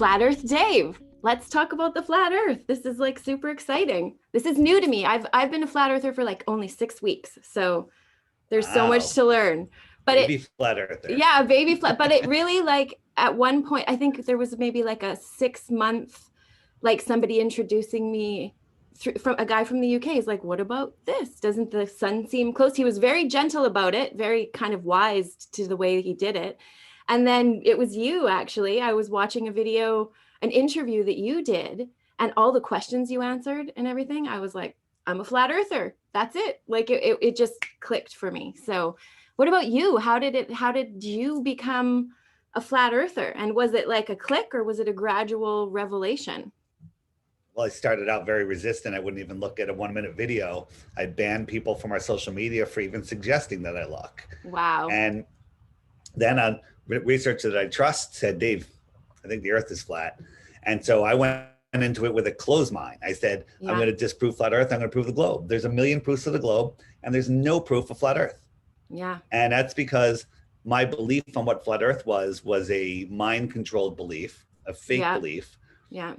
Flat Earth Dave. Let's talk about the flat Earth. This is like super exciting. This is new to me. I've been a flat earther for like only 6 weeks, so there's so much Wow. to learn. But Baby it, flat earther. yeah, baby flat. But it really like at one point, I think there was maybe like a 6 month, like somebody introducing me from a guy from the UK. Is like, what about this? Doesn't the sun seem close? He was very gentle about it, very kind of wise to the way he did it. And then it was you, actually. I was watching a video, an interview that you did, and all the questions you answered and everything. I was like, I'm a flat earther. That's it. Like it just clicked for me. So what about you? How did you become a flat earther? And was it like a click or was it a gradual revelation? Well, I started out very resistant. I wouldn't even look at a 1 minute video. I banned people from our social media for even suggesting that I look. Wow. And then on research that I trust said, Dave, I think the earth is flat. And so I went into it with a closed mind. I said, I'm Yeah. going to disprove flat earth. I'm going to prove the globe. There's a million proofs of the globe and there's no proof of flat earth. Yeah. And that's because my belief on what flat earth was a mind controlled belief, a fake Yeah. belief. Yeah.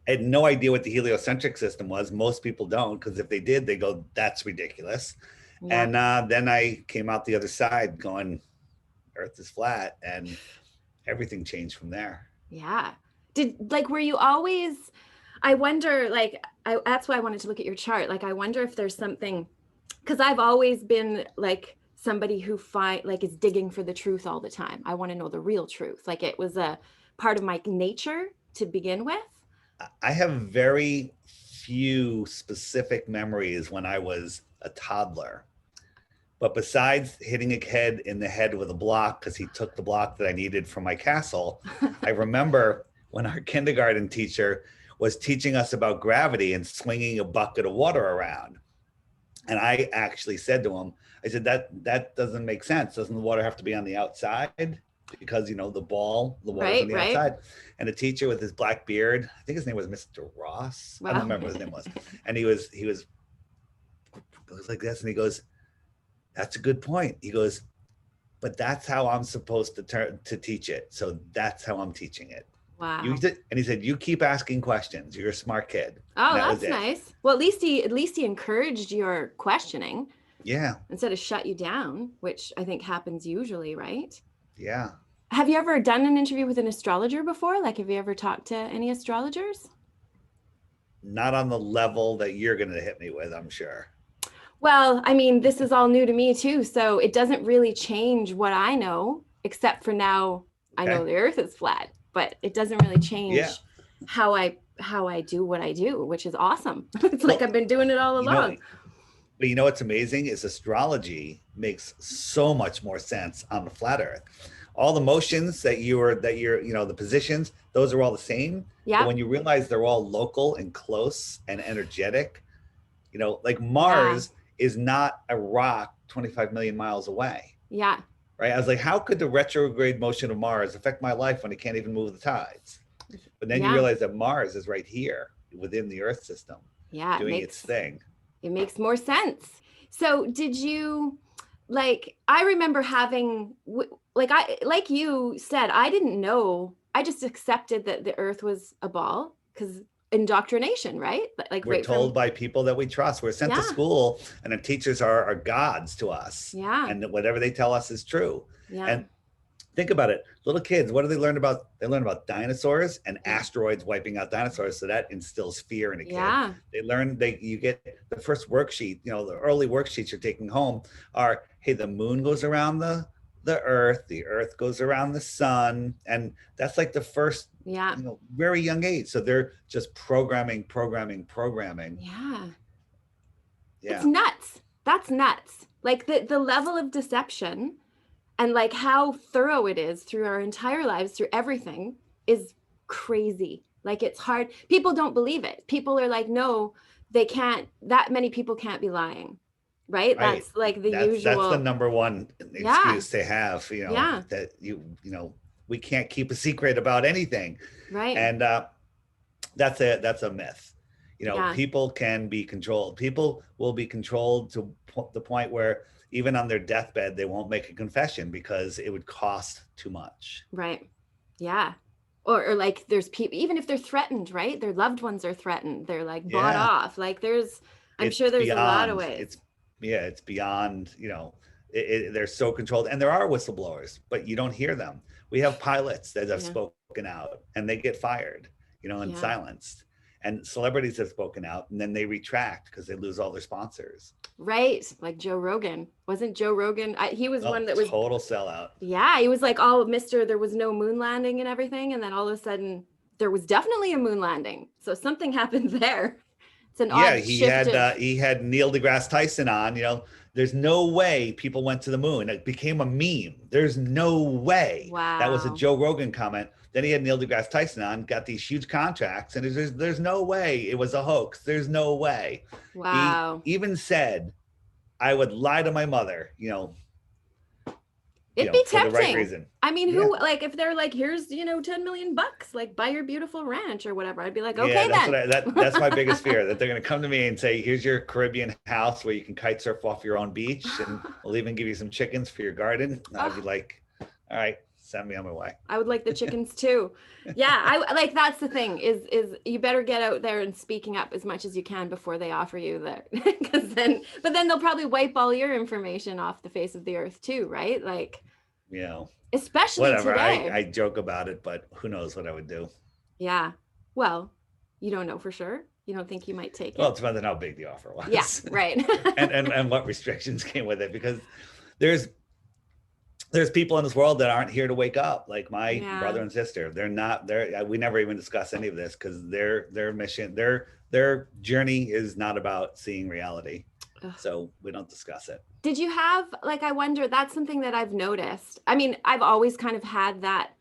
I had no idea what the heliocentric system was. Most people don't, because if they did, they go, that's ridiculous. Yeah. And then I came out the other side going, earth is flat, and everything changed from there. Yeah. Were you always, I wonder, that's why I wanted to look at your chart. Like, I wonder if there's something, because I've always been like somebody who is digging for the truth all the time. I want to know the real truth. Like, it was a part of my nature to begin with. I have very few specific memories when I was a toddler. But besides hitting a kid in the head with a block because he took the block that I needed for my castle, I remember when our kindergarten teacher was teaching us about gravity and swinging a bucket of water around. And I actually said to him, I said, that doesn't make sense. Doesn't the water have to be on the outside? Because, the water's on the Right. outside. And the teacher with his black beard, I think his name was Mr. Ross. Wow. I don't remember what his name was. And he was like this. And he goes, that's a good point. He goes, but that's how I'm supposed to teach it. So that's how I'm teaching it. Wow. And he said, you keep asking questions. You're a smart kid. Oh, that's nice. Well, at least he encouraged your questioning. Yeah. Instead of shut you down, which I think happens usually, right? Yeah. Have you ever done an interview with an astrologer before? Like, have you ever talked to any astrologers? Not on the level that you're going to hit me with, I'm sure. Well, I mean, this is all new to me too, so it doesn't really change what I know, except for now I know the earth is flat, but it doesn't really change how I do what I do, which is awesome. It's like I've been doing it all along. But you know what's amazing is astrology makes so much more sense on the flat earth. All the motions that you're, the positions, those are all the same. Yeah. But when you realize they're all local and close and energetic, like Mars is not a rock 25 million miles away. Yeah. Right. I was like, how could the retrograde motion of Mars affect my life when it can't even move the tides? But then you realize that Mars is right here within the Earth system, doing its thing. It makes more sense. So did you, I remember having, like you said, I didn't know, I just accepted that the earth was a ball because indoctrination, right? We're told by people that we trust. We're sent to school and the teachers are gods to us. Yeah. And whatever they tell us is true. Yeah. And think about it. Little kids, what do they learn about? They learn about dinosaurs and asteroids wiping out dinosaurs. So that instills fear in a kid. Yeah. They learn, you get the first worksheet, the early worksheets you're taking home are, hey, the moon goes around the earth goes around the sun. And that's like the first, very young age. So they're just programming. Yeah. Yeah. It's nuts. That's nuts. Like the level of deception and like how thorough it is through our entire lives, through everything is crazy. Like it's hard. People don't believe it. People are like, no, they can't, that many people can't be lying. Right? That's like the usual. That's the number one excuse they have, that we can't keep a secret about anything. Right. And that's a myth. People can be controlled. People will be controlled to the point where even on their deathbed, they won't make a confession because it would cost too much. Right. Yeah. or like there's people, even if they're threatened, right? Their loved ones are threatened. They're like bought Yeah, off. Like I'm sure it's there's a lot of beyond. ways. It's yeah, it's beyond. They're so controlled, and there are whistleblowers, but you don't hear them. We have pilots that have Yeah. spoken out, and they get fired, and Yeah. silenced. And celebrities have spoken out, and then they retract because they lose all their sponsors. Right. Like Joe Rogan. Wasn't Joe Rogan? He was Oh, one that was, total sellout. yeah, he was like all Mr. There was no moon landing and everything. And then all of a sudden there was definitely a moon landing. So something happened there. It's an Yeah, odd shift of, he had Neil deGrasse Tyson on. There's no way people went to the moon. It became a meme. There's no way. That was a wow. Joe Rogan comment. Then he had Neil deGrasse Tyson on, got these huge contracts, and there's no way it was a hoax. There's no way. He Wow. even said, "I would lie to my mother," It'd be for the right tempting. reason. I mean, Yeah. who, like, if they're like, here's, $10 million, like, buy your beautiful ranch or whatever, I'd be like, Yeah, okay, then. that's my biggest fear, that they're going to come to me and say, "Here's your Caribbean house where you can kite surf off your own beach, and we'll even give you some chickens for your garden." I'd be like, "All right, send me on my way." I would like the chickens too. Yeah, I like, that's the thing is you better get out there and speaking up as much as you can before they offer you that, because but then they'll probably wipe all your information off the face of the earth too, right? Like, You know, especially whatever. today. I joke about it, but who knows what I would do? Yeah. Well, you don't know for sure. You don't think you might take Well, it. it depends on how big the offer was. Yeah, right. and what restrictions came with it, because there's people in this world that aren't here to wake up, like my Yeah. brother and sister. They're not there. We never even discuss any of this, because their mission, their journey is not about seeing reality. Ugh. So we don't discuss it. Did you have, like, I wonder, that's something that I've noticed. I mean, I've always kind of had that,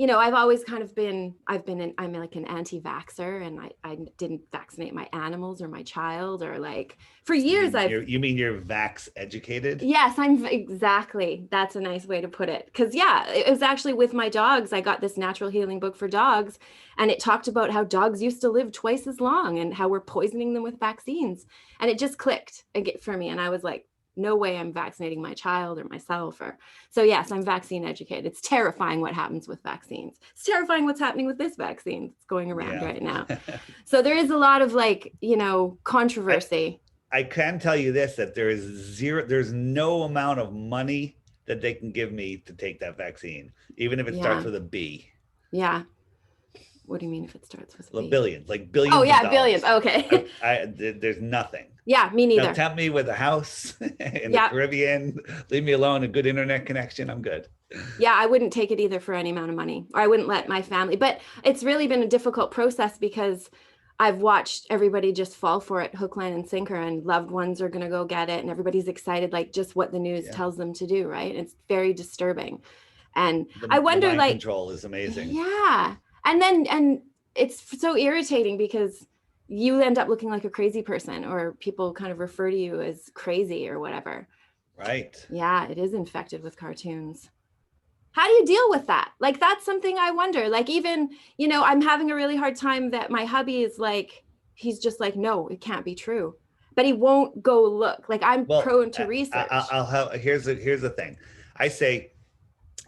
I've always kind of been, I'm like an anti-vaxxer, and I didn't vaccinate my animals or my child, or like for years You mean you're vax educated? yes, exactly. That's a nice way to put it. Because yeah, it was actually with my dogs. I got this natural healing book for dogs, and it talked about how dogs used to live twice as long and how we're poisoning them with vaccines. And it just clicked for me. And I was like, no way I'm vaccinating my child or myself. So yes, I'm vaccine educated. It's terrifying what happens with vaccines. It's terrifying what's happening with this vaccine that's going around right now. So there is a lot of controversy. I can tell you this, that there's no amount of money that they can give me to take that vaccine, even if it starts with a B. Yeah. What do you mean if it starts with a B? Billions, like billions. Oh yeah, billions. Okay. There's nothing. Yeah, me neither. Now, tempt me with a house in the Caribbean. Leave me alone. A good internet connection. I'm good. Yeah, I wouldn't take it either for any amount of money, or I wouldn't let my family. But it's really been a difficult process, because I've watched everybody just fall for it, hook, line, and sinker, and loved ones are going to go get it, and everybody's excited, like just what the news tells them to do, right? It's very disturbing. And I wonder, the mind control is amazing. Yeah. And it's so irritating, because you end up looking like a crazy person, or people kind of refer to you as crazy or whatever. Right. Yeah, it is infected with cartoons. How do you deal with that? Like, that's something I wonder. Like, even, I'm having a really hard time that my hubby is like, he's just like, no, it can't be true. But he won't go look. Like, I'm prone to research. Here's the thing. I say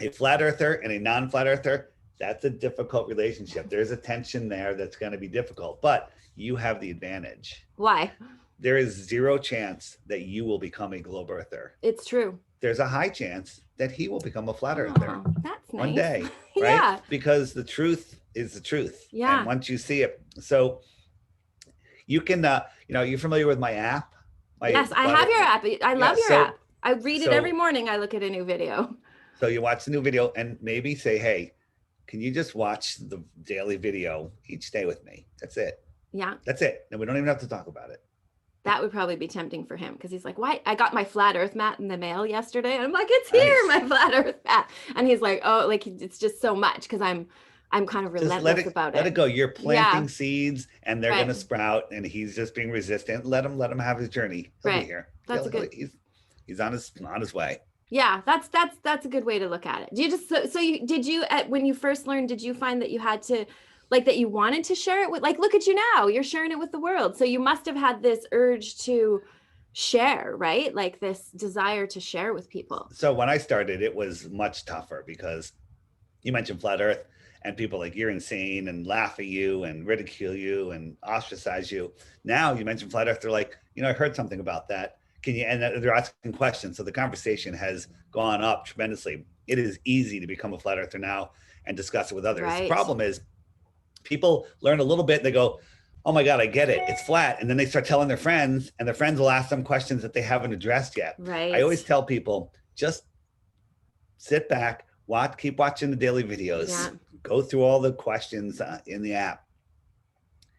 a flat earther and a non-flat earther, that's a difficult relationship. There's a tension there that's going to be difficult, but you have the advantage. Why? There is zero chance that you will become a globe earther. It's true. There's a high chance that he will become a flat earther. That's nice. One day, right? Yeah. Because the truth is the truth. Yeah. And once you see it, so you can, you're familiar with my app? Yes, I have your app. I love your app. I read it every morning. I look at a new video. So you watch the new video and maybe say, hey, can you just watch the daily video each day with me? That's it. Yeah. That's it. And we don't even have to talk about it. That would probably be tempting for him, because he's like, why? I got my flat earth mat in the mail yesterday. And I'm like, it's here, my flat earth mat. And he's like, oh, like, it's just so much, because I'm kind of relentless about it. Let it go. You're planting seeds, and they're going to sprout, and he's just being resistant. Let him have his journey. He'll be here. That's good. He's on his way. Yeah, that's a good way to look at it. Do you just when you first learned, did you find that you had to, like, that you wanted to share it with, like, look at you now, you're sharing it with the world. So you must have had this urge to share, right? Like this desire to share with people. So when I started, it was much tougher, because you mentioned flat earth, and people like, you're insane, and laugh at you and ridicule you and ostracize you. Now you mentioned flat earth, they're like, I heard something about that. Can you, and they're asking questions. So the conversation has gone up tremendously. It is easy to become a flat earther now and discuss it with others. Right. The problem is people learn a little bit and they go, oh my God, I get it, it's flat. And then they start telling their friends, and their friends will ask them questions that they haven't addressed yet. Right. I always tell people, just sit back, keep watching the daily videos, go through all the questions in the app,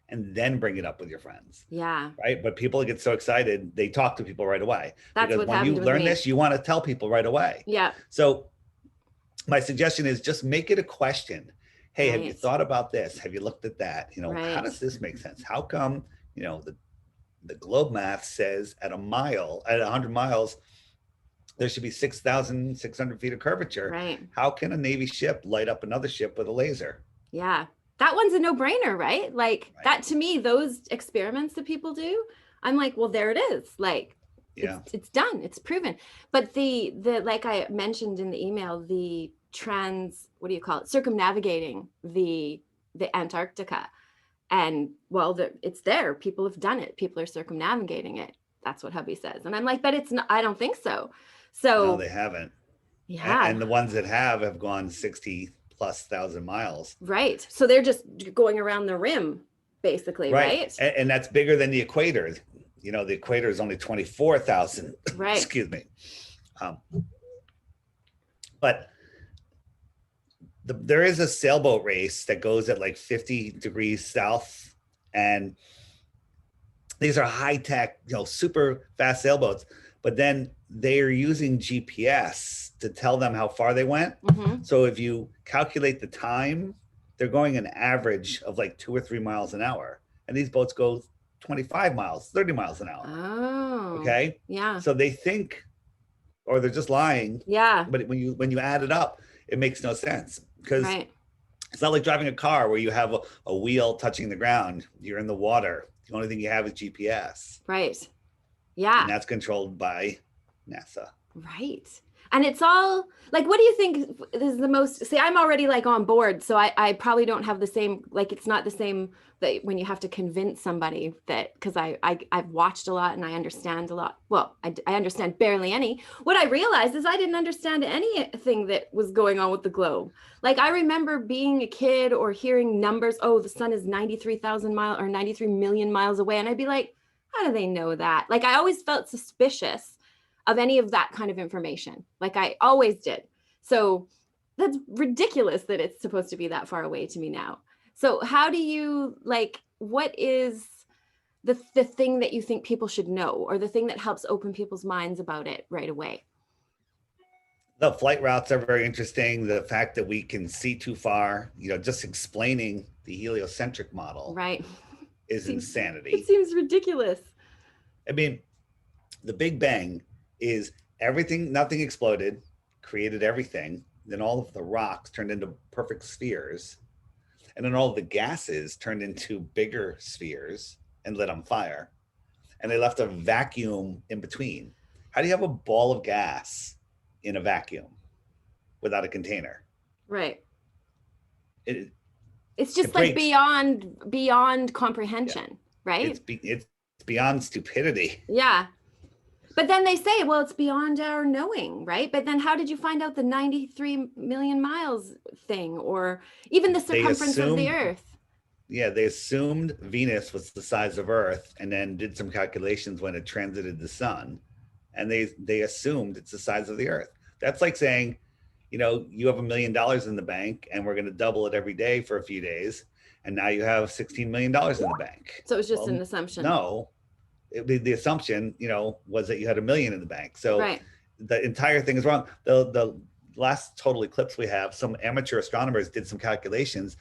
and then bring it up with your friends. Yeah. Right. But people get so excited, they talk to people right away. That's because when you learn this, you want to tell people right away. Yeah. So my suggestion is just make it a question. Hey, have you thought about this? Have you looked at that? How does this make sense? How come, the globe math says at 100 miles, there should be 6,600 feet of curvature. Right. How can a Navy ship light up another ship with a laser? Yeah. That one's a no-brainer, right? Like that, to me, those experiments that people do, I'm like, well, there it is. Like, it's done. It's proven. But the like I mentioned in the email, the circumnavigating the Antarctica, and it's there. People have done it. People are circumnavigating it. That's what hubby says. And I'm like, but it's not, I don't think so. So no, they haven't. Yeah. And the ones that have gone 60,000+ miles. Right. So they're just going around the rim, basically, right? And that's bigger than the equator. The equator is only 24,000. Right. Excuse me. But there is a sailboat race that goes at like 50 degrees south, and these are high tech, super fast sailboats. But then they are using GPS to tell them how far they went. Mm-hmm. So if you calculate the time, they're going an average of like 2 or 3 miles an hour. And these boats go 25 miles, 30 miles an hour. Oh. Okay. Yeah. So they think, or they're just lying. Yeah. But when you add it up, it makes no sense, because it's not like driving a car where you have a wheel touching the ground. You're in the water. The only thing you have is GPS. Right. Yeah. And that's controlled by NASA. Right. And it's all like, what do you think is the most, see, I'm already like on board. So I probably don't have the same, like, it's not the same that when you have to convince somebody that, because I've watched a lot and I understand a lot. Well, I understand barely any. What I realized is I didn't understand anything that was going on with the globe. Like, I remember being a kid or hearing numbers, oh, the sun is 93,000 miles or 93 million miles away. And I'd be like, how do they know that? Like, I always felt suspicious of any of that kind of information. Like, I always did. So that's ridiculous that it's supposed to be that far away to me now. So how do you, like, what is the thing that you think people should know, or the thing that helps open people's minds about it right away? The flight routes are very interesting. The fact that we can see too far, just explaining the heliocentric model is insanity. It seems ridiculous. I mean, the Big Bang is everything, nothing exploded, created everything. Then all of the rocks turned into perfect spheres. And then all of the gases turned into bigger spheres and lit on fire. And they left a vacuum in between. How do you have a ball of gas in a vacuum without a container? Right. It's just like beyond comprehension, right? It's beyond stupidity. Yeah. But then they say, well, it's beyond our knowing, right? But then how did you find out the 93 million miles thing, or even the circumference of the Earth? Yeah, they assumed Venus was the size of Earth, and then did some calculations when it transited the sun. And they assumed it's the size of the Earth. That's like saying, you have $1 million in the bank, and we're going to double it every day for a few days. And now you have $16 million in the bank. So it was just an assumption. No. The assumption, was that you had $1 million in the bank. So the entire thing is wrong. The last total eclipse we have, some amateur astronomers did some calculations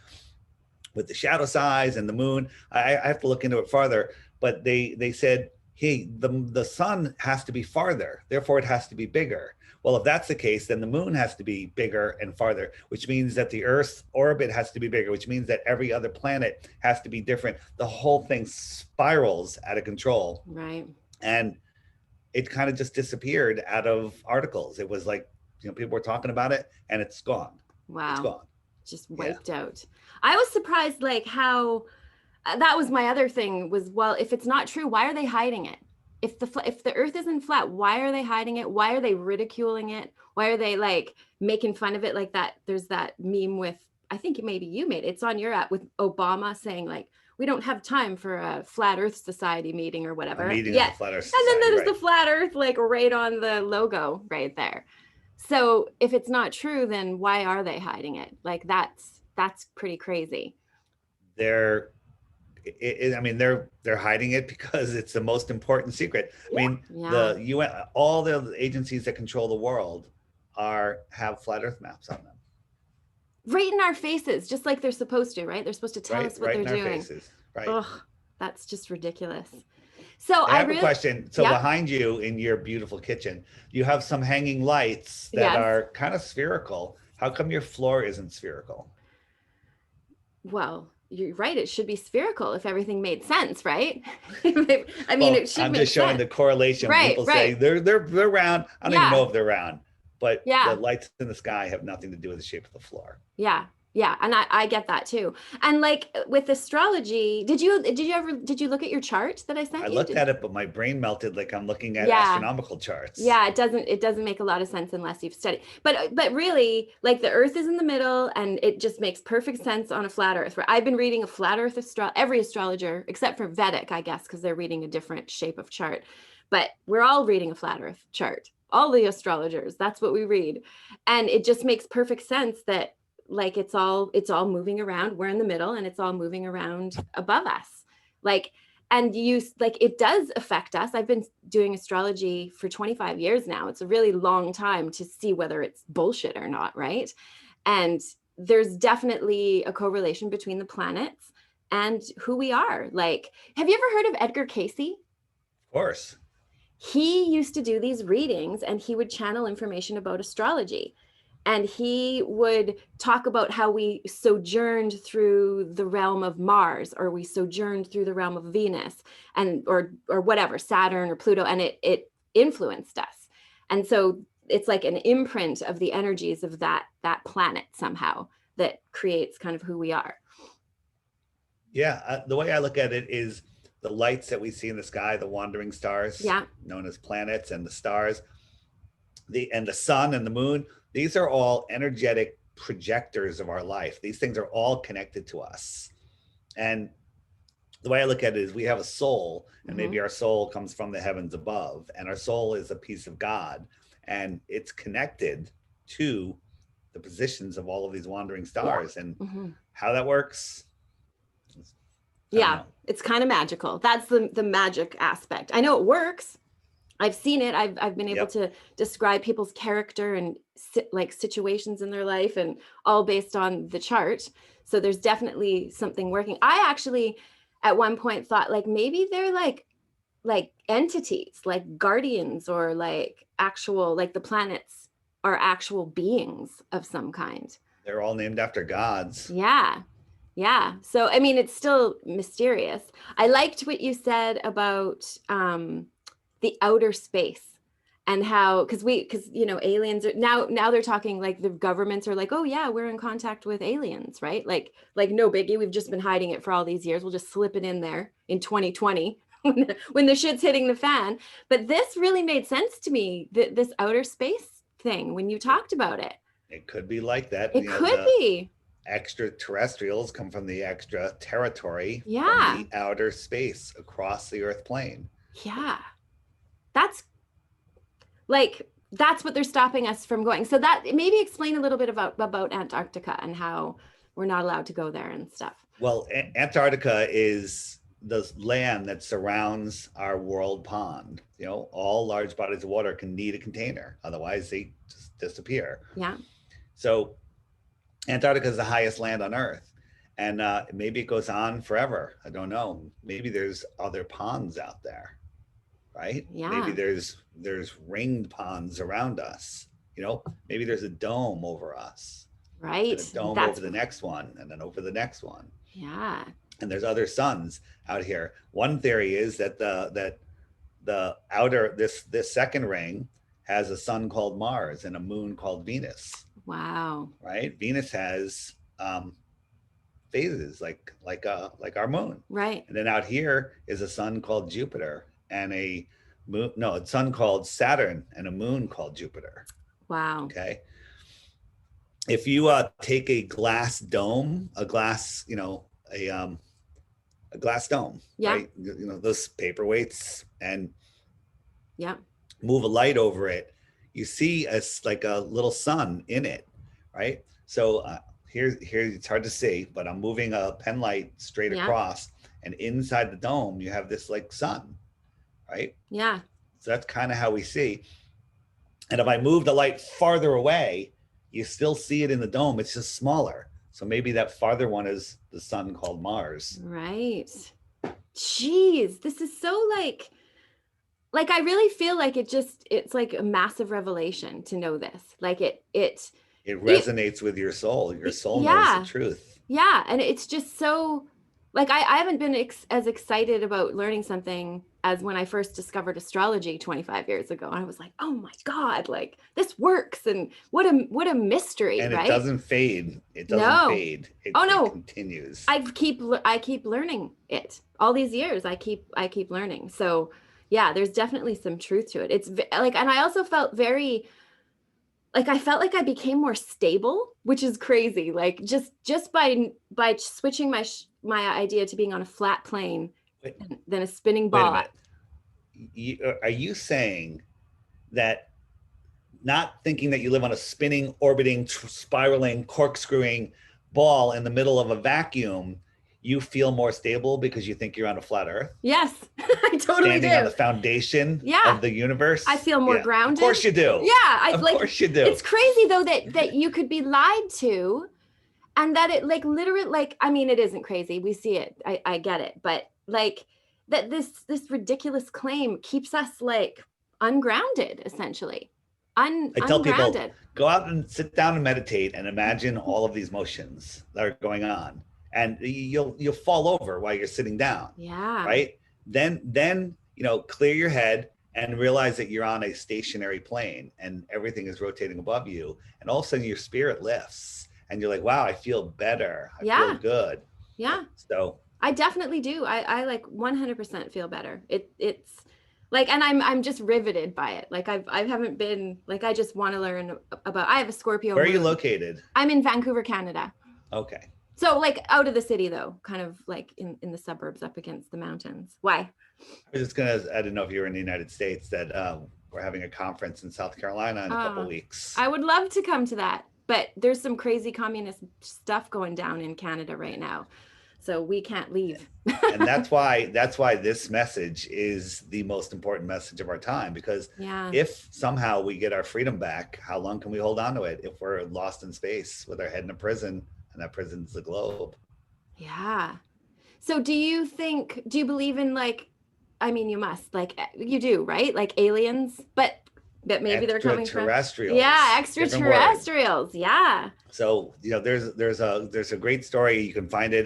with the shadow size and the moon. I have to look into it farther, but they said, hey, the sun has to be farther, therefore it has to be bigger. Well, if that's the case, then the moon has to be bigger and farther, which means that the Earth's orbit has to be bigger, which means that every other planet has to be different. The whole thing spirals out of control. Right. And it kind of just disappeared out of articles. It was like, people were talking about it and it's gone. Wow. It's gone. just Yeah. wiped out. I was surprised, like how that was my other thing was, well, if it's not true, why are they hiding it? If the earth isn't flat, why are they hiding it? Why are they ridiculing it? Why are they like making fun of it like that? There's that meme with, I think maybe you made it. It's on your app with Obama saying like, we don't have time for a flat earth society meeting or A whatever. meeting of Yeah. the Flat Earth And then Society, there's right? the flat earth like right on the logo right there. So if it's not true, then why are they hiding it? Like that's pretty crazy. They're I mean, they're hiding it because it's the most important secret. I mean, Yeah. the UN, all the agencies that control the world have flat Earth maps on them, Right in our faces, just like they're supposed to, right? They're supposed to tell right? us what Right they're in our doing. faces, right? Ugh, that's just ridiculous. So And I I have a really, question. So yeah, behind you in your beautiful kitchen, you have some hanging lights that yes. are kind of spherical. How come your floor isn't spherical? Well, you're right. It should be spherical if everything made sense, right? I mean, Well, it should I'm make just showing sense. the correlation. Right, People say right. they're round. I don't even Yeah, know if they're round, but the yeah. lights in the sky have nothing to do with the shape of the floor. Yeah. Yeah. And I get that too. And like with astrology, did you look at your chart that I I sent you? looked at it, but my brain melted like I'm looking at Yeah. astronomical charts. Yeah, it doesn't make a lot of sense unless you've studied. But really, like the earth is in the middle and it just makes perfect sense on a flat earth. Where I've been reading a flat earth every astrologer except for Vedic, I guess, because they're reading a different shape of chart. But we're all reading a flat earth chart. All the astrologers, that's what we read. And it just makes perfect sense that like it's all moving around. We're in the middle and it's all moving around above us. Like and you like it does affect us. I've been doing astrology for 25 years now. It's a really long time to see whether it's bullshit or not, right? And there's definitely a correlation between the planets and who we are. Like, have you ever heard of Edgar Casey? Of course. He used to do these readings and he would channel information about astrology, and he would talk about how we sojourned through the realm of Mars, or we sojourned through the realm of Venus, and or whatever, Saturn or Pluto, and it influenced us. And so it's like an imprint of the energies of that planet somehow that creates kind of who we are. Yeah, the way I look at it is the lights that we see in the sky, the wandering stars Yeah. known as planets, and the stars, the sun and the moon. These are all energetic projectors of our life. These things are all connected to us. And the way I look at it is we have a soul, and Mm-hmm. maybe our soul comes from the heavens above, and our soul is a piece of God, and it's connected to the positions of all of these wandering stars. And Mm-hmm. how that works, I don't Yeah, know. it's kind of magical. That's the magic aspect. I know it works. I've seen it. I've been able Yep. to describe people's character and like situations in their life, and all based on the chart. So there's definitely something working. I actually at one point thought like maybe they're like entities, like guardians, or like actual, like the planets are actual beings of some kind. They're all named after gods. Yeah. Yeah. So I mean it's still mysterious. I liked what you said about the outer space, and how because aliens are now they're talking like the governments are like, oh yeah, we're in contact with aliens, right? Like no biggie, we've just been hiding it for all these years, we'll just slip it in there in 2020 when the shit's hitting the fan. But this really made sense to me, this outer space thing, when you It, talked about it. it could be like that. It could The be. extraterrestrials come from the extra territory from Yeah. the outer space across the earth plane. Yeah. That's like that's what they're stopping us from going. So that maybe explain a little bit about Antarctica and how we're not allowed to go there and stuff. Well, Antarctica is the land that surrounds our world pond. All large bodies of water can need a container, otherwise they just disappear. Yeah. So Antarctica is the highest land on Earth, and maybe it goes on forever. I don't know. Maybe there's other ponds out there, right? Maybe Yeah. there's ringed ponds around us. Maybe there's a dome over us, and Right. a dome over That's the next one, and then over the next one. yeah. And there's other suns out here. One theory is that the outer this second ring has a sun called Mars and a moon called Venus, Wow. right? Venus has phases, like our moon. Right. And then out here is a sun called Jupiter and a moon, no, a sun called Saturn and a moon called Jupiter. Wow. Okay. If you take a glass dome, a glass, a glass dome, Yeah. right? Those paperweights, and Yeah. move a light over it, you see like a little sun in it, right? So here it's hard to see, but I'm moving a pen light straight Yeah. across, and inside the dome you have this like sun, right? Yeah. So that's kind of how we see. And if I move the light farther away, you still see it in the dome. It's just smaller. So maybe that farther one is the sun called Mars. Right. Jeez, this is so like I really feel like it's like a massive revelation to know this. Like it resonates with your soul. Your soul knows the truth. Yeah. And it's just so like, I haven't been as excited about learning something as when I first discovered astrology 25 years ago. And I was like, oh my God, like this works. And what a mystery, and right? It doesn't fade. It doesn't fade. It continues. I keep learning it all these years. I keep learning. So yeah, there's definitely some truth to it. It's like, and I also felt very, like, I felt like I became more stable, which is crazy. Like just by switching my idea to being on a flat plane than a spinning ball. Wait a minute. Are you saying that not thinking that you live on a spinning, orbiting, spiraling, corkscrewing ball in the middle of a vacuum, you feel more stable because you think you're on a flat Earth? Yes, I totally Standing do. on the foundation of the universe? I feel more grounded. Of course you do. Yeah, of course you do. It's crazy though that you could be lied to, and that it like literally, like, I mean, it isn't crazy. We see it. I get it, but like that this ridiculous claim keeps us like ungrounded, essentially. I tell people, go out and sit down and meditate and imagine all of these motions that are going on. And you'll fall over while you're sitting down. Yeah. Right. Then clear your head and realize that you're on a stationary plane and everything is rotating above you. And all of a sudden your spirit lifts and you're like, wow, I feel better. I feel good. Yeah. So I definitely do. I like 100% feel better. It's like, and I'm just riveted by it. Like I haven't been like, I just want to learn about. I have a Scorpio. Where are you located? I'm in Vancouver, Canada. Okay. So like out of the city though, kind of like in the suburbs up against the mountains. Why? I was just I didn't know if you were in the United States, that we're having a conference in South Carolina in a couple of weeks. I would love to come to that, but there's some crazy communist stuff going down in Canada right now. So we can't leave. And that's why this message is the most important message of our time, because if somehow we get our freedom back, how long can we hold on to it if we're lost in space with our head in a prison, and that prison's the globe? Yeah. So do you believe in, like, I mean, you must, like, you do, right? Like aliens, but maybe they're coming from extraterrestrials. Yeah, extraterrestrials. Yeah. So there's a great story. You can find it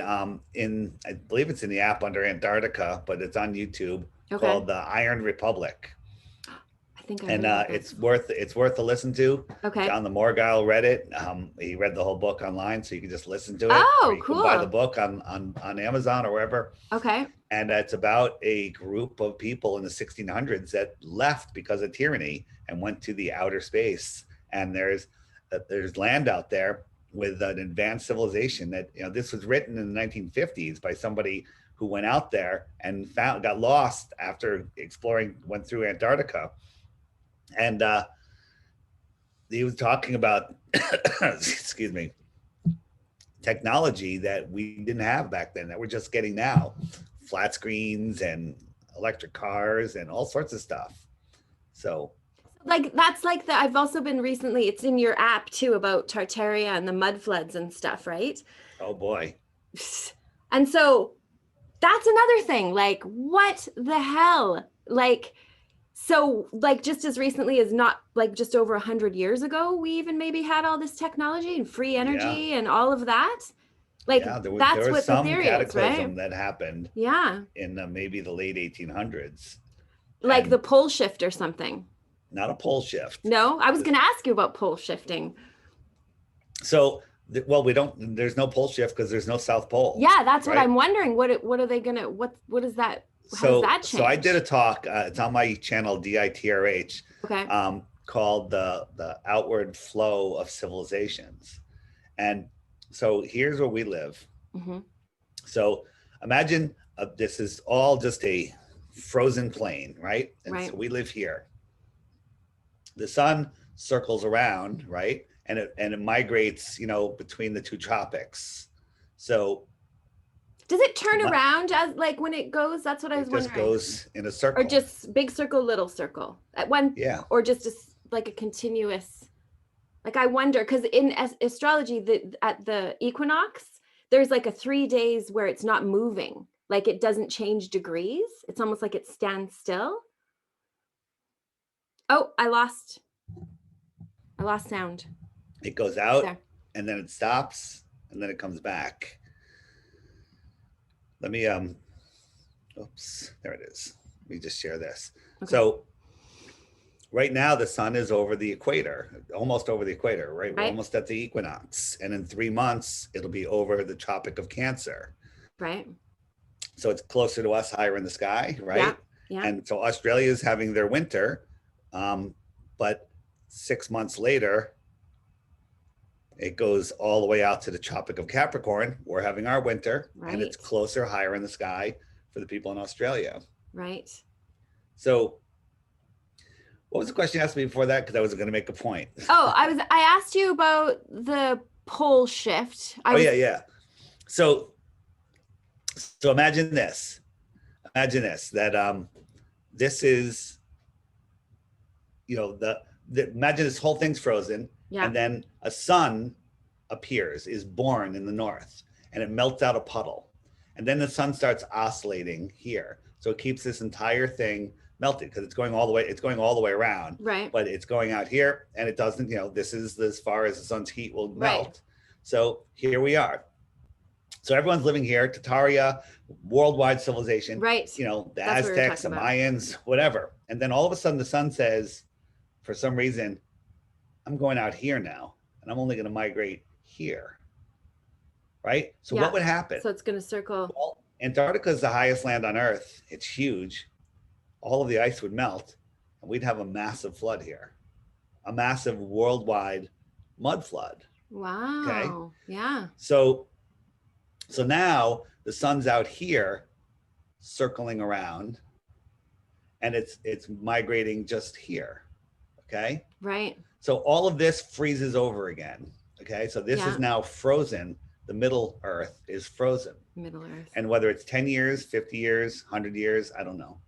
in, I believe it's in the app under Antarctica, but it's on YouTube, called the Iron Republic. I think it's worth a listen to. Okay. John the Morgile read it. He read the whole book online, so you can just listen to it. Oh, or you can buy the book on Amazon or wherever. Okay. And it's about a group of people in the 1600s that left because of tyranny and went to the outer space. And there's land out there with an advanced civilization that, this was written in the 1950s by somebody who went out there and got lost after went through Antarctica. And he was talking about, excuse me, technology that we didn't have back then, that we're just getting now. Flat screens and electric cars and all sorts of stuff. So like, that's like I've also been recently, it's in your app too, about Tartaria and the mud floods and stuff, right? Oh boy. And so that's another thing, like, what the hell? Like, so like just as recently as not like just over 100 years ago, we even maybe had all this technology and free energy and all of that. Like, there was some the theory cataclysm, right? That happened. Yeah. In maybe the late 1800s. Like the pole shift or something. Not a pole shift. No, I was going to ask you about pole shifting. So Well, we don't. There's no pole shift because there's no South Pole. Yeah, that's what right? I'm wondering. What are they gonna? What is that? How does that change? So I did a talk. It's on my channel DITRH, Okay. called the outward flow of civilizations, and so here's where we live. Mm-hmm. So imagine this is all just a frozen plain, right? And Right. so we live here. The sun circles around, right? And it migrates, between the two tropics. So Does it turn around as like when it goes? That's what I was it just wondering. goes in a circle. Or just big circle, little circle at one. Yeah. Or just like a continuous. Like I wonder, because in astrology, at the equinox, there's like a 3 days where it's not moving, like it doesn't change degrees. It's almost like it stands still. Oh, I lost sound. It goes out There. and then it stops and then it comes back. Let me oops, there it is. Let me just share this. Okay. So right now the sun is over the equator, almost over the equator, right? We're almost at the equinox. And in 3 months, it'll be over the Tropic of Cancer. Right. So it's closer to us, higher in the sky, right? Yeah. Yeah. And so Australia is having their winter, but 6 months later, it goes all the way out to the Tropic of Capricorn. We're having our winter, and it's closer, higher in the sky for the people in Australia. Right. So what was the question you asked me before that? Because I was going to make a point. Oh, I asked you about the pole shift. Yeah. So imagine this. That this is, imagine this whole thing's frozen. Yeah. And then a sun is born in the north, and it melts out a puddle. And then the sun starts oscillating here. So it keeps this entire thing melted because it's going all the way around. Right. But it's going out here, and it doesn't, this is as far as the sun's heat will melt. Right. So here we are. So everyone's living here, Tartaria, worldwide civilization. Right. The Aztecs, the Mayans, whatever. And then all of a sudden the sun says, for some reason, I'm going out here now, and I'm only going to migrate here. Right? So what would happen? So it's going to circle. Well, Antarctica is the highest land on Earth. It's huge. All of the ice would melt, and we'd have a massive flood here, a massive worldwide mud flood. Wow. Okay. Yeah. So now the sun's out here circling around, and it's migrating just here. Okay. Right. So all of this freezes over again. Okay. So this is now frozen. The middle Earth is frozen. Middle Earth. And whether it's 10 years, 50 years, 100 years, I don't know.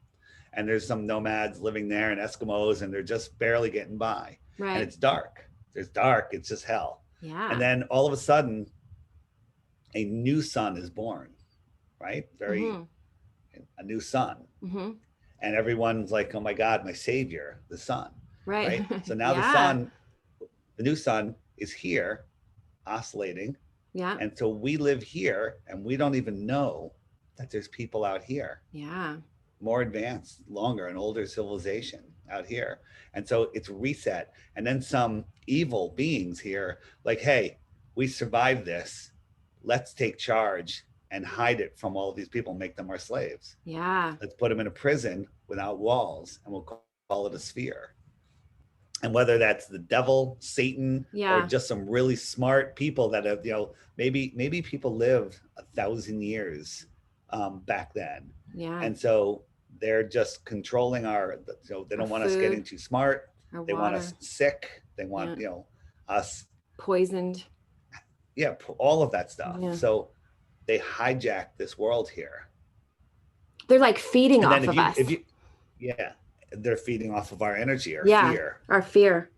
And there's some nomads living there and Eskimos, and they're just barely getting by. Right. And it's dark. It's dark. It's just hell. Yeah. And then all of a sudden, a new sun is born, right? A new sun. Mm-hmm. And everyone's like, oh my God, my savior, the sun. Right. So now the new sun is here oscillating. Yeah. And so we live here, and we don't even know that there's people out here. Yeah. More advanced, longer, and older civilization out here. And so it's reset. And then some evil beings here, like, hey, we survived this. Let's take charge and hide it from all of these people, make them our slaves. Yeah. Let's put them in a prison without walls, and we'll call it a sphere. And whether that's the devil, Satan, or just some really smart people that have, maybe people lived 1,000 years back then. Yeah. And so they're just controlling they don't want us getting too smart. They want us sick. They want, us poisoned. Yeah. All of that stuff. Yeah. So they hijack this world here. They're like feeding off of us. Yeah. They're feeding off of our energy, fear. Our fear.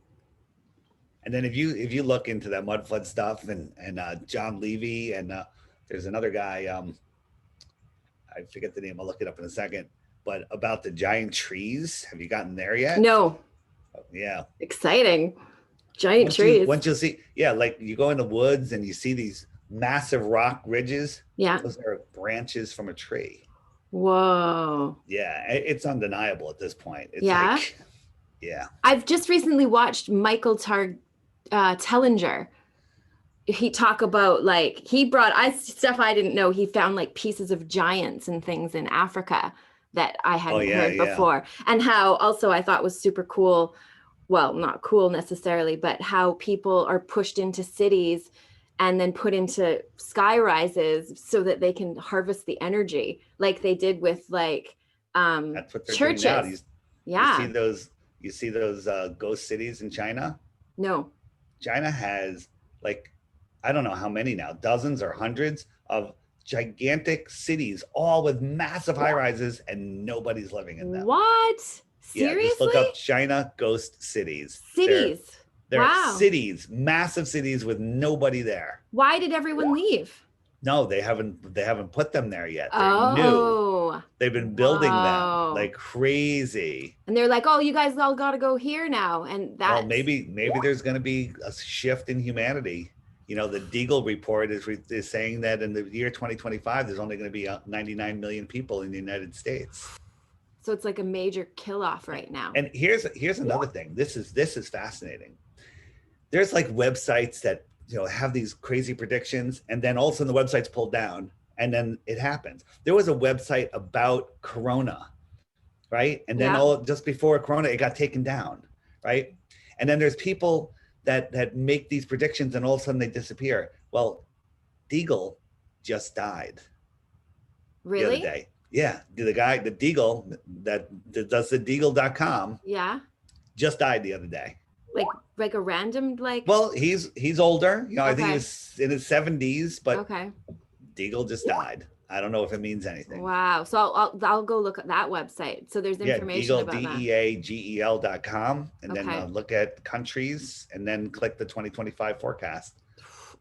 And then if you look into that mud flood stuff and John Levy and there's another guy, I forget the name, I'll look it up in a second, but about the giant trees. Have you gotten there yet? No. Oh, yeah. Exciting. Giant trees. Once you'll see, like you go in the woods and you see these massive rock ridges. Yeah. Those are branches from a tree. Whoa. Yeah, it's undeniable at this point. It's like, I've just recently watched Michael Tellinger. he talk about like he brought I stuff I didn't know. He found like pieces of giants and things in Africa that I Oh hadn't yeah, heard yeah. before. And how also I thought was super cool, well, not cool necessarily, but how people are pushed into cities and then put into sky rises so that they can harvest the energy like they did with like That's what they're doing now. churches. You see Yeah. those ghost cities in China? No. China has like I don't know how many now, dozens or hundreds of gigantic cities, all with massive high rises, and nobody's living in them. What? Yeah, just look up Seriously? China ghost cities. They're Cities. they're Wow. cities, massive cities with nobody there. Why did everyone leave? No, they haven't put them there yet. They're new. Oh, They've been building them whoa. like crazy. And they're like, oh, you guys all got to go here now. And Well, that's, maybe there's going to be a shift in humanity. You know, the Deagle report is saying that in the year 2025, there's only going to be 99 million people in the United States. so it's like a major kill off right now. And here's another thing. This is fascinating. There's like websites that have these crazy predictions, and then all of a sudden the website's pulled down, and then it happens. There was a website about Corona, right? And then Yeah. just before Corona, it got taken down, right? And then there's people that make these predictions, and all of a sudden they disappear. Well, Deagle just died the other Really? day. Yeah, the guy, the Deagle that does the Deagle.com Yeah. just died the other day. Like a random, like, Well, he's older. I think he okay. was in his 70s, but Okay. Deagle just died. I don't know if it means anything. Wow. So I'll go look at that website. So there's Yeah, information Deagle, about that. DEAGEL.com, and Okay. then look at countries, and then click the 2025 forecast.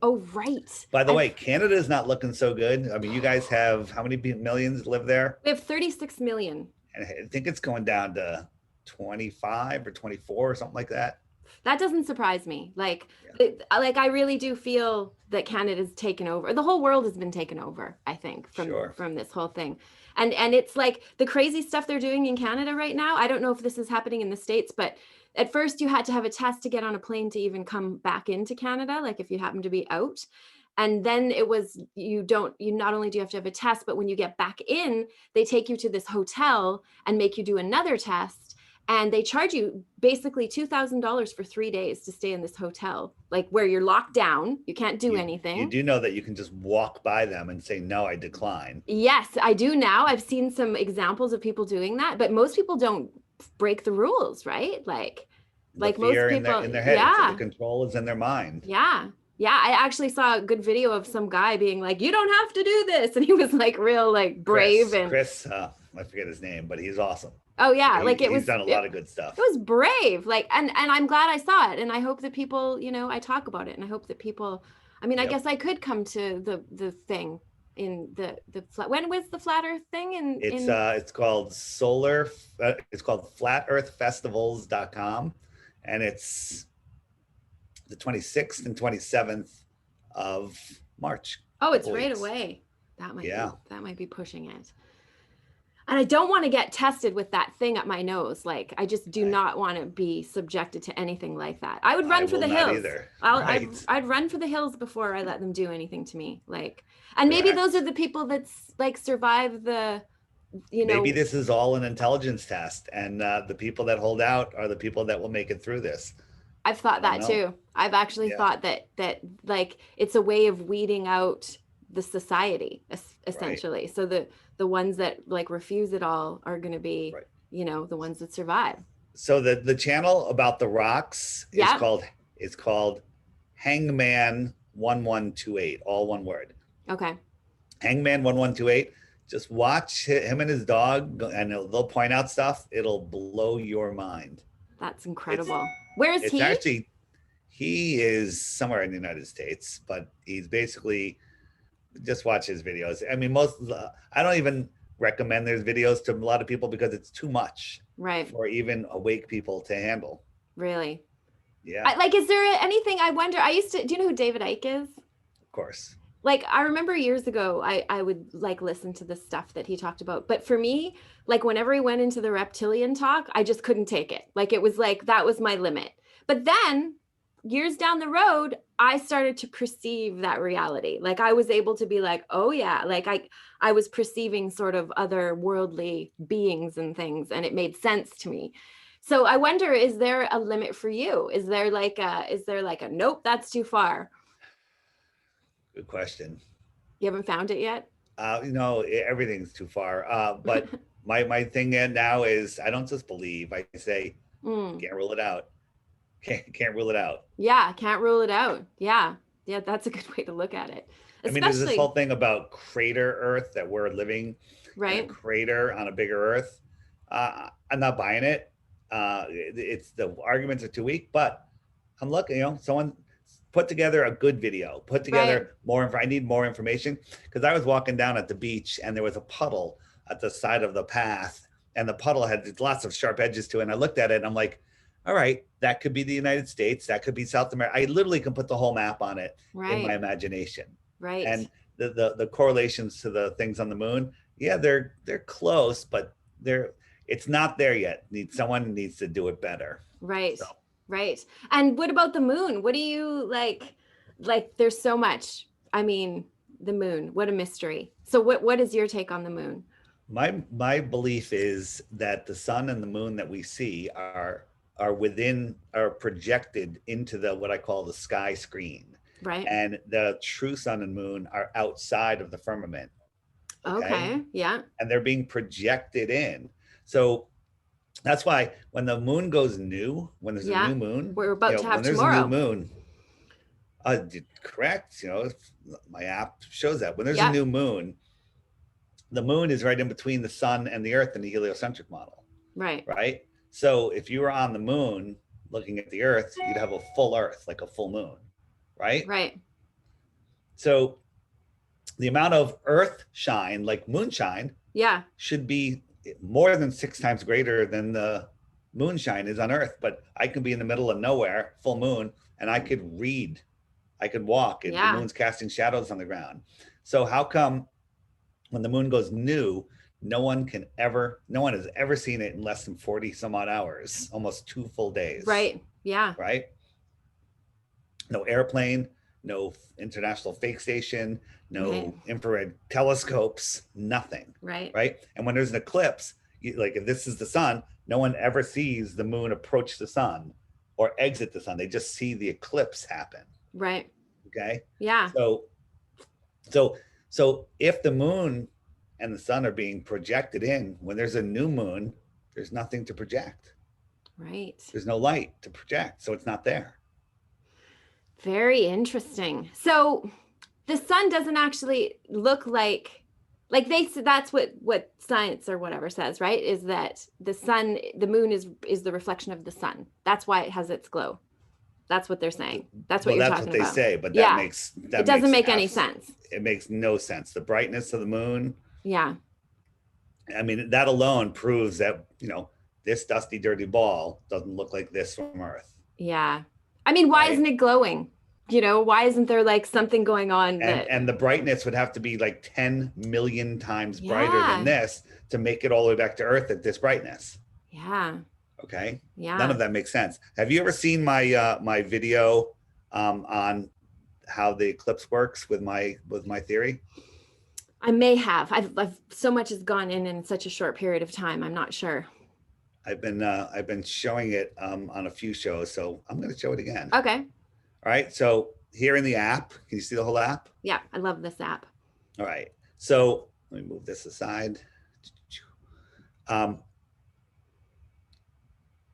Oh, right. By the way, Canada is not looking so good. I mean, you guys have how many millions live there? We have 36 million. And I think it's going down to 25 or 24 or something like that. That doesn't surprise me. Like, Yeah. like I really do feel that Canada's taken over. The whole world has been taken over, I think, Sure. from this whole thing. And it's like the crazy stuff they're doing in Canada right now. I don't know if this is happening in the States, but at first you had to have a test to get on a plane to even come back into Canada, like if you happen to be out. And then it was you not only do you have to have a test, but when you get back in, they take you to this hotel and make you do another test. And they charge you basically $2,000 for 3 days to stay in this hotel, like where you're locked down. You can't do anything. You do know that you can just walk by them and say, no, I decline. Yes, I do now. I've seen some examples of people doing that, but most people don't break the rules, right? Like most fear people in their head. yeah. So the control is in their mind. Yeah. Yeah, I actually saw a good video of some guy being like, you don't have to do this. And he was like real like brave. Chris, I forget his name, but he's awesome. Oh yeah, he's done a lot of good stuff. It was brave, like, and I'm glad I saw it, and I hope that people, I talk about it, and I hope that people. I mean, I guess I could come to the thing in the when was the flat Earth thing? It's called solar. It's called flatearthfestivals.com, and it's the 26th and 27th of March. Oh, it's right away. That might be pushing it. And I don't want to get tested with that thing up my nose. Like, I just do not want to be subjected to anything like that. I would run for the hills. Either. I'd run for the hills before I let them do anything to me. Like, and maybe those are the people that's like survive the, Maybe this is all an intelligence test, and the people that hold out are the people that will make it through this. I've thought that too. I've actually thought that like it's a way of weeding out the society essentially. So the ones that like refuse it all are going to be, the ones that survive. So the channel about the rocks is called Hangman 1128, all one word. Okay. Hangman 1128. Just watch him and his dog, and they'll point out stuff. It'll blow your mind. That's incredible. Where is he? Actually, he is somewhere in the United States, but he's basically just watch his videos. I mean, I don't even recommend their videos to a lot of people because it's too much, right, for even awake people to handle. Really? Yeah. Is there anything? I wonder. Do you know who David Icke is? Of course. Like, I remember years ago, I would like listen to the stuff that he talked about. But for me, like whenever he went into the reptilian talk, I just couldn't take it. Like, it was like, that was my limit. But then years down the road, I started to perceive that reality. Like I was able to be like, oh yeah, like I was perceiving sort of otherworldly beings and things, and it made sense to me. So I wonder, is there a limit for you? Is there like a nope, that's too far? Good question. You haven't found it yet? Everything's too far. But my thing now is I don't just believe. I say Mm. can't rule it out. Can't rule it out. Yeah, can't rule it out. Yeah. Yeah, that's a good way to look at it. I mean, there's this whole Especially, thing about crater Earth, that we're living in a right? crater on a bigger Earth. I'm not buying it. It's the arguments are too weak, but I'm looking. Someone put together a good video. Put Right. together more. I need more information because I was walking down at the beach and there was a puddle at the side of the path, and the puddle had lots of sharp edges to it. And I looked at it and I'm like, all right, that could be the United States. That could be South America. I literally can put the whole map on it in my Right. imagination. Right. And the correlations to the things on the moon, yeah, they're close, but it's not there yet. Someone needs to do it better. Right. So Right. And what about the moon? What do you like? Like there's so much. I mean, the moon, what a mystery. So what is your take on the moon? my belief is that the sun and the moon that we see are projected into the what I call the sky screen, Right. and the true sun and moon are outside of the firmament. Okay, Okay. Yeah. and they're being projected in. So that's why when the moon goes new, when there's a Yeah. new moon, We're about to have when there's a new tomorrow. moon, correct, my app shows that when there's a Yeah. new moon, the moon is right in between the sun and the earth in the heliocentric model, Right. right? So if you were on the moon looking at the earth, you'd have a full earth, like a full moon, right? Right. So the amount of earth shine, like moonshine, Yeah. should be more than 6 times greater than the moonshine is on earth. But I could be in the middle of nowhere, full moon, and I could read, I could walk, and the Yeah. moon's casting shadows on the ground. So how come when the moon goes new, no one has ever seen it in less than 40 some odd hours, almost 2 full days? Right. Yeah. Right? No airplane, no international fake station, no Right. infrared telescopes, nothing. Right. Right? And when there's an eclipse, like if this is the sun, no one ever sees the moon approach the sun or exit the sun. They just see the eclipse happen. Right. Okay? Yeah. So so if the moon and the sun are being projected in, when there's a new moon, there's nothing to project. Right. There's no light to project, so it's not there. Very interesting. So the sun doesn't actually look like they said that's what science or whatever says, right? Is that the moon is the reflection of the sun. That's why it has its glow. That's what they're saying. That's what Well, you're that's what talking they about. say, but Yeah. It doesn't make any sense. It makes no sense. The brightness of the moon, Yeah. I mean, that alone proves that, this dusty, dirty ball doesn't look like this from Earth. Yeah. I mean, why Right? isn't it glowing? Why isn't there like something going on that And the brightness would have to be like 10 million times brighter than Yeah. this to make it all the way back to Earth at this brightness. Yeah. Okay. Yeah. None of that makes sense. Have you ever seen my video on how the eclipse works with my theory? I may have. I've so much has gone in such a short period of time. I'm not sure. I've been showing it on a few shows, so I'm going to show it again. Okay. All right. So here in the app, can you see the whole app? Yeah, I love this app. All right. So let me move this aside.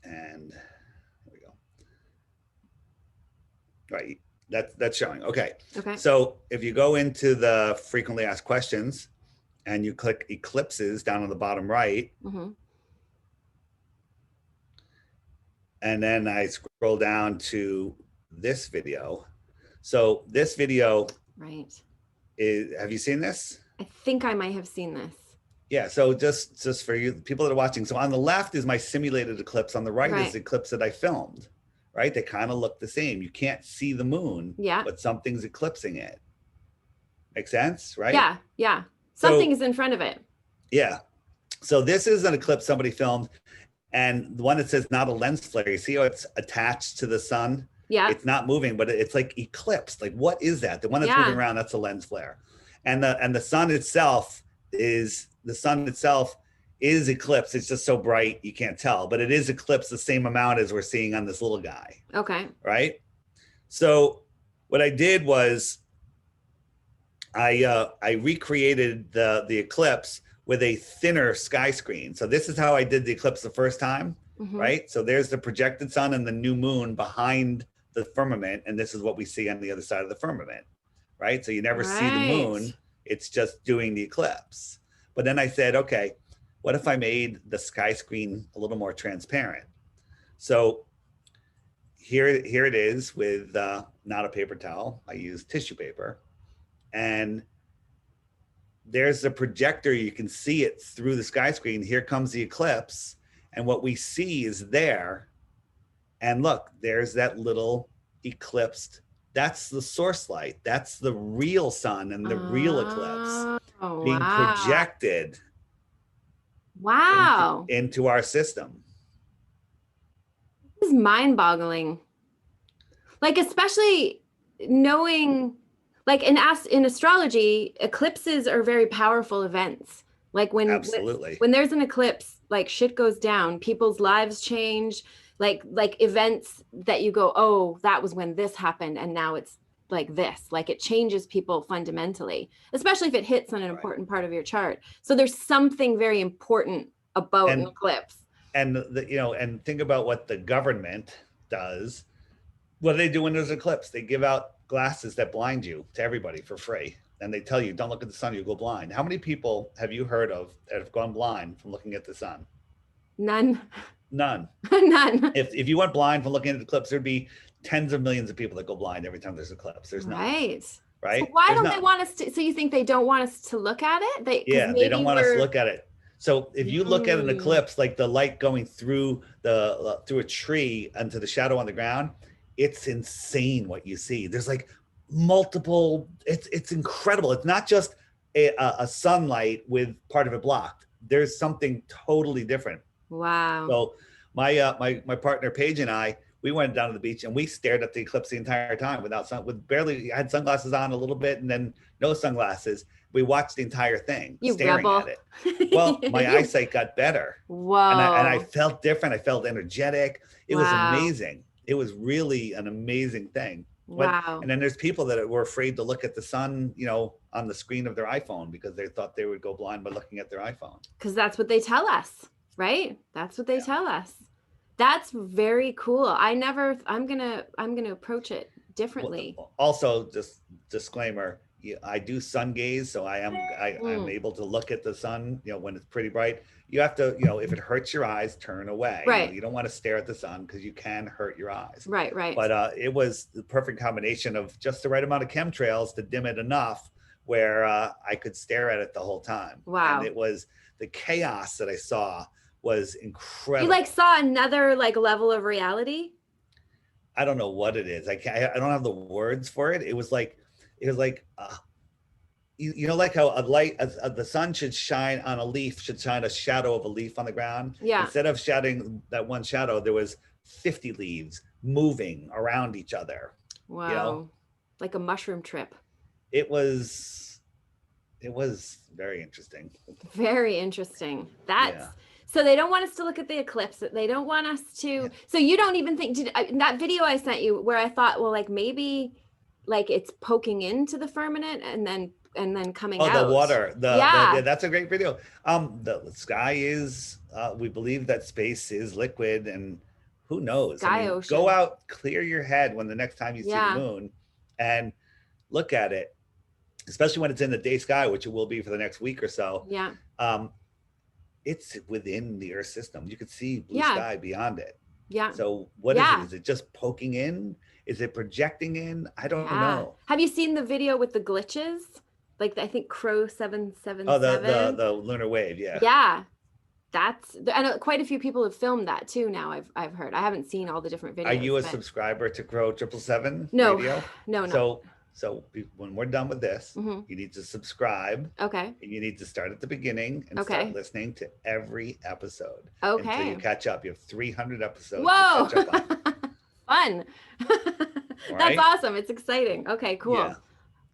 And there we go. Right. That's showing. Okay. Okay. So if you go into the frequently asked questions and you click eclipses down on the bottom right, Mm-hmm. and then I scroll down to this video. So this video Right. have you seen this? I think I might have seen this. Yeah, so just for you people that are watching. So on the left is my simulated eclipse. On the right is the eclipse that I filmed, right? They kind of look the same. You can't see the moon, Yeah. but something's eclipsing it. Make sense, right? Yeah. Yeah. Something is in front of it. Yeah. So this is an eclipse somebody filmed, and the one that says not a lens flare, you see how it's attached to the sun? Yeah. It's not moving, but it's like eclipsed. Like, what is that? The one that's moving around, that's a lens flare. And the sun itself is eclipsed. It's just so bright you can't tell, but it is eclipsed the same amount as we're seeing on this little guy. Okay. Right. So what I did was I recreated the eclipse with a thinner sky screen. So this is how I did the eclipse the first time, right? So there's the projected sun and the new moon behind the firmament, and this is what we see on the other side of the firmament, right? So you never see the moon, it's just doing the eclipse. But then I said, okay, what if I made the sky screen a little more transparent? So here it is with not a paper towel. I use tissue paper. And there's the projector. You can see it through the sky screen. Here comes the eclipse. And what we see is there. And look, there's that little eclipsed. That's the source light. That's the real sun and the real eclipse being projected into our system. This is mind-boggling. Like, especially knowing, like in astrology, eclipses are very powerful events. Like when there's an eclipse, like shit goes down, people's lives change, like events that you go, oh, that was when this happened, and now it's like this. Like it changes people fundamentally, especially if it hits on an important part of your chart. So there's something very important about an eclipse. And and think about what the government does. What do they do when there's an eclipse? They give out glasses that blind you to everybody for free. And they tell you, don't look at the sun, you'll go blind. How many people have you heard of that have gone blind from looking at the sun? None. None. None. If you went blind from looking at the eclipse, there'd be tens of millions of people that go blind every time there's an eclipse. There's none. Right. Right. So why don't they want us to? So you think they don't want us to look at it? They don't want us to look at it. So if you look at an eclipse, like the light going through through a tree into the shadow on the ground, it's insane what you see. There's like multiple. It's incredible. It's not just a sunlight with part of it blocked. There's something totally different. Wow. So my partner Paige and I, we went down to the beach and we stared at the eclipse the entire time with barely. I had sunglasses on a little bit and then no sunglasses. We watched the entire thing, staring at it. Well, my eyesight got better. Whoa. And I felt different. I felt energetic. It was amazing. It was really an amazing thing. Wow. And then there's people that were afraid to look at the sun, on the screen of their iPhone because they thought they would go blind by looking at their iPhone. Because that's what they tell us, right? That's what they tell us. That's very cool. I'm gonna approach it differently. Also, just disclaimer, I do sun gaze, so I'm able to look at the sun, when it's pretty bright. You have to, if it hurts your eyes, turn away. Right. You don't want to stare at the sun because you can hurt your eyes. Right. But it was the perfect combination of just the right amount of chemtrails to dim it enough where I could stare at it the whole time. Wow. And it was the chaos that I saw was incredible. You saw another level of reality? I don't know what it is. I don't have the words for it. It was like like how a light, the sun should shine on a leaf, should shine a shadow of a leaf on the ground. Yeah. Instead of shadowing that one shadow, there was 50 leaves moving around each other. Wow. Like a mushroom trip. It was very interesting. Very interesting. So they don't want us to look at the eclipse. They don't want us to. So you don't even think that video I sent you where I thought, well, maybe it's poking into the firmament and then coming out. The water. That's a great video. The sky is. We believe that space is liquid, and who knows? Ocean. Go out, clear your head when the next time you see the moon, and look at it, especially when it's in the day sky, which it will be for the next week or so. Yeah. It's within the Earth system. You could see blue sky beyond it. Yeah. So what is it? Is it just poking in? Is it projecting in? I don't know. Have you seen the video with the glitches? I think Crow 777. Oh, the lunar wave. Yeah. Yeah. I know quite a few people have filmed that too. Now I've heard. I haven't seen all the different videos. Are you a subscriber to Crow 777? No. Radio? No. So when we're done with this, you need to subscribe. Okay. And you need to start at the beginning and start listening to every episode. Okay. Until you catch up. You have 300 episodes Whoa. to catch up on. Fun. That's right? awesome. It's exciting. Okay, Yeah. cool.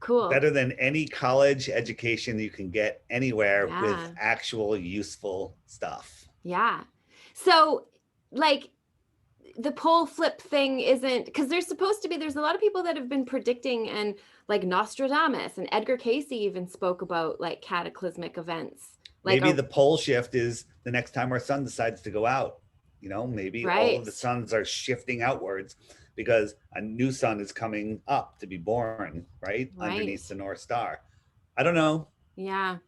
Cool. Better than any college education you can get anywhere with Yeah. actual useful stuff. Yeah. So, like, the pole flip thing isn't, because there's a lot of people that have been predicting, and like Nostradamus and Edgar Cayce even spoke about like cataclysmic events. Like Maybe a the pole shift is the next time our sun decides to go out. Maybe all of right. the suns are shifting outwards because a new sun is coming up to be born, right? Right. Underneath the North Star. I don't know. Yeah.